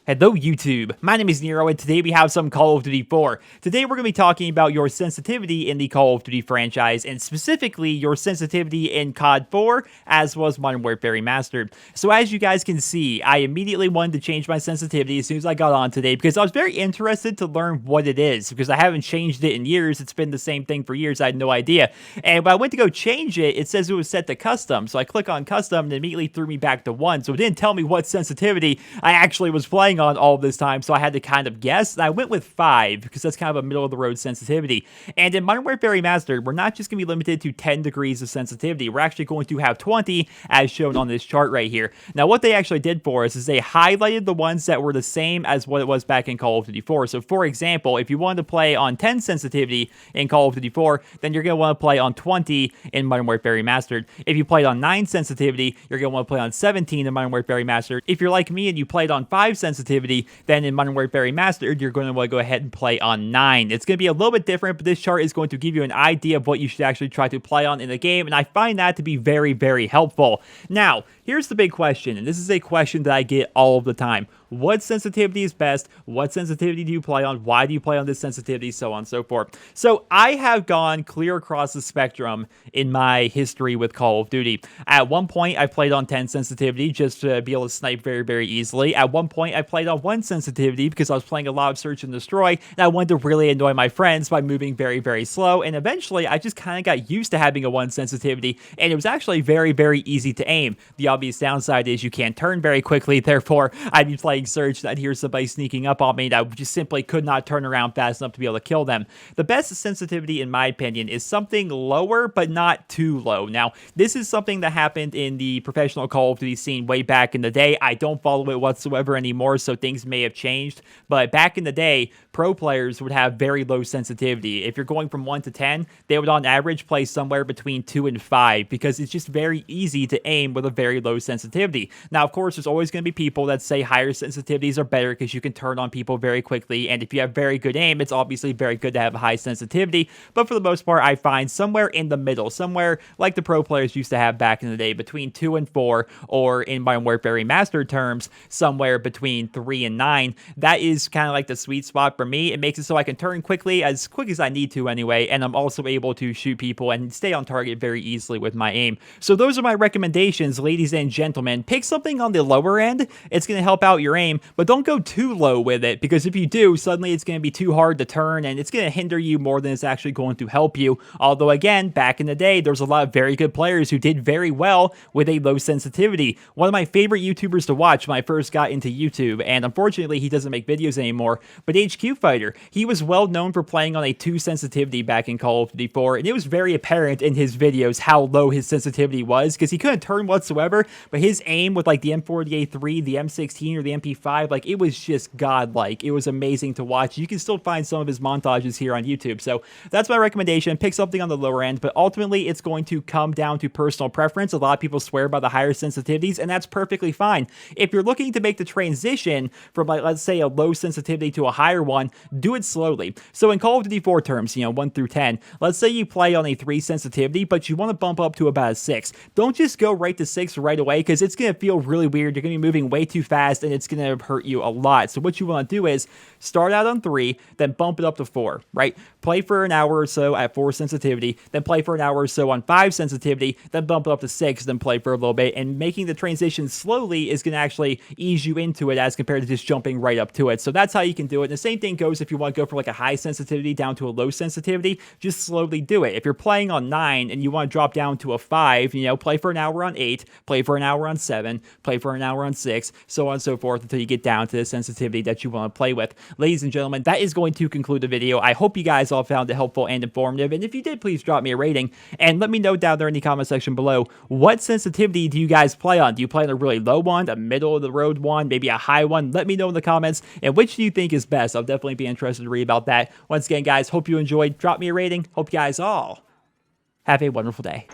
Hello YouTube, my name is Nero and today we have some Call of Duty 4. Today we're going to be talking about your sensitivity in the Call of Duty franchise and specifically your sensitivity in COD 4 as well as Modern Warfare Remastered. So as you guys can see, I immediately wanted to change my sensitivity as soon as I got on today because I was very interested to learn what it is because I haven't changed it in years. It's been the same thing for years, I had no idea. And when I went to go change it, it says it was set to custom. So I click on custom and it immediately threw me back to 1. So it didn't tell me what sensitivity I actually was playing on all this time, so I had to kind of guess. I went with 5 because that's kind of a middle of the road sensitivity. And in Modern Warfare Remastered, we're not just going to be limited to 10 degrees of sensitivity. We're actually going to have 20 as shown on this chart right here. Now what they actually did for us is they highlighted the ones that were the same as what it was back in Call of Duty 4. So for example, if you wanted to play on 10 sensitivity in Call of Duty 4, then you're going to want to play on 20 in Modern Warfare Remastered. If you played on 9 sensitivity, you're going to want to play on 17 in Modern Warfare Remastered. If you're like me and you played on 5 sensitivity, then in Modern Warfare Remastered, you're going to want to go ahead and play on 9. It's going to be a little bit different, but this chart is going to give you an idea of what you should actually try to play on in the game, and I find that to be very, very helpful. Now, here's the big question, and this is a question that I get all of the time. What sensitivity is best? What sensitivity do you play on? Why do you play on this sensitivity? So on and so forth. So I have gone clear across the spectrum in my history with Call of Duty. At one point, I played on 10 sensitivity just to be able to snipe very, very easily. At one point, I played on 1 sensitivity because I was playing a lot of search and destroy, and I wanted to really annoy my friends by moving very, very slow. And eventually, I just kind of got used to having a 1 sensitivity, and it was actually very, very easy to aim. The obvious downside is you can't turn very quickly, therefore, I'd be playing search and I'd hear somebody sneaking up on me and I just simply could not turn around fast enough to be able to kill them. The best sensitivity, in my opinion, is something lower, but not too low. Now, this is something that happened in the professional Call of Duty scene way back in the day. I don't follow it whatsoever anymore, so things may have changed. But back in the day, pro players would have very low sensitivity. If you're going from 1 to 10, they would on average play somewhere between 2 and 5 because it's just very easy to aim with a very low sensitivity. Now, of course, there's always going to be people that say higher sensitivities are better because you can turn on people very quickly, and if you have very good aim, it's obviously very good to have a high sensitivity, but for the most part, I find somewhere in the middle, somewhere like the pro players used to have back in the day, between 2 and 4, or in Modern Warfare Remastered terms, somewhere between 3 and 9. That is kind of like the sweet spot for me. It makes it so I can turn quickly, as quick as I need to anyway, and I'm also able to shoot people and stay on target very easily with my aim. So those are my recommendations, ladies and gentlemen. Pick something on the lower end. It's going to help out your aim, but don't go too low with it, because if you do, suddenly it's going to be too hard to turn and it's going to hinder you more than it's actually going to help you. Although again, back in the day, there's a lot of very good players who did very well with a low sensitivity. One of my favorite YouTubers to watch when I first got into YouTube, and unfortunately he doesn't make videos anymore, but HQ Fighter, he was well known for playing on a 2 sensitivity back in Call of Duty 4, and it was very apparent in his videos how low his sensitivity was, because he couldn't turn whatsoever, but his aim with like the M4A3, the M16, or the MP5, like it was just godlike. It was amazing to watch. You can still find some of his montages here on YouTube, so that's my recommendation. Pick something on the lower end, but ultimately it's going to come down to personal preference. A lot of people swear by the higher sensitivities, and that's perfectly fine. If you're looking to make the transition from, like, let's say a low sensitivity to a higher one, do it slowly. So in Call of Duty 4 terms, 1 through 10, let's say you play on a 3 sensitivity, but you want to bump up to about a 6. Don't just go right to 6 right away, because it's going to feel really weird. You're going to be moving way too fast, and it's going to hurt you a lot. So what you want to do is start out on 3, then bump it up to 4, right? Play for an hour or so at 4 sensitivity, then play for an hour or so on 5 sensitivity, then bump it up to 6, then play for a little bit, and making the transition slowly is going to actually ease you into it as compared to just jumping right up to it. So that's how you can do it. And the same thing goes if you want to go from like a high sensitivity down to a low sensitivity, just slowly do it. If you're playing on 9 and you want to drop down to a 5, play for an hour on 8, play for an hour on 7, play for an hour on 6, so on and so forth until you get down to the sensitivity that you want to play with. Ladies and gentlemen, that is going to conclude the video. I hope you guys all found it helpful and informative, and if you did, please drop me a rating and let me know down there in the comment section below, what sensitivity do you guys play on? Do you play on a really low one, a middle of the road one, maybe a high one? Let me know in the comments, and which do you think is best? I'll definitely be interested to read about that. Once again, guys, hope you enjoyed. Drop me a rating. Hope you guys all have a wonderful day.